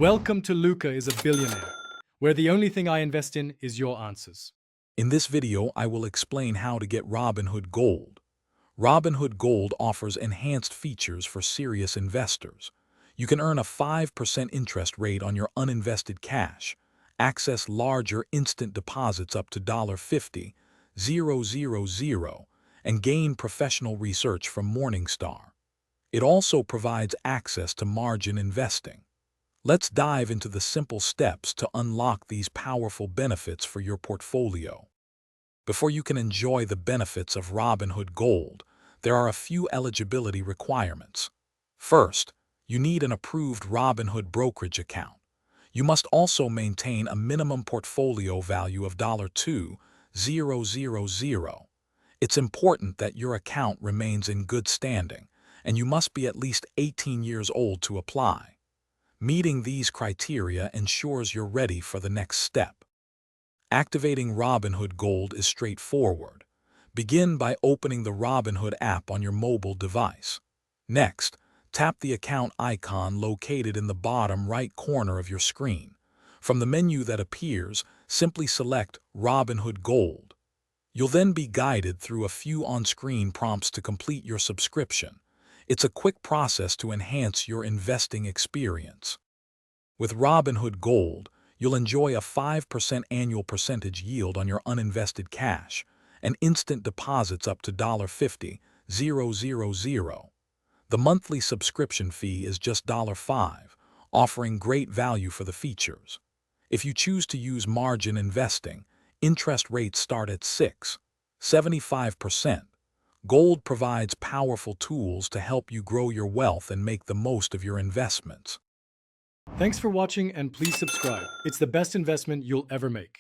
Welcome to Luca is a Billionaire, where the only thing I invest in is your answers. In this video, I will explain how to get Robinhood Gold. Robinhood Gold offers enhanced features for serious investors. You can earn a 5% interest rate on your uninvested cash, access larger instant deposits up to $50,000, and gain professional research from Morningstar. It also provides access to margin investing. Let's dive into the simple steps to unlock these powerful benefits for your portfolio. Before you can enjoy the benefits of Robinhood Gold, there are a few eligibility requirements. First, you need an approved Robinhood brokerage account. You must also maintain a minimum portfolio value of $2,000. It's important that your account remains in good standing, and you must be at least 18 years old to apply. Meeting these criteria ensures you're ready for the next step. Activating Robinhood Gold is straightforward. Begin by opening the Robinhood app on your mobile device. Next, tap the account icon located in the bottom right corner of your screen. From the menu that appears, simply select Robinhood Gold. You'll then be guided through a few on-screen prompts to complete your subscription. It's a quick process to enhance your investing experience. With Robinhood Gold, you'll enjoy a 5% annual percentage yield on your uninvested cash and instant deposits up to $50,000. The monthly subscription fee is just $5, offering great value for the features. If you choose to use margin investing, interest rates start at 6.75%. Gold provides powerful tools to help you grow your wealth and make the most of your investments. Thanks for watching and please subscribe. It's the best investment you'll ever make.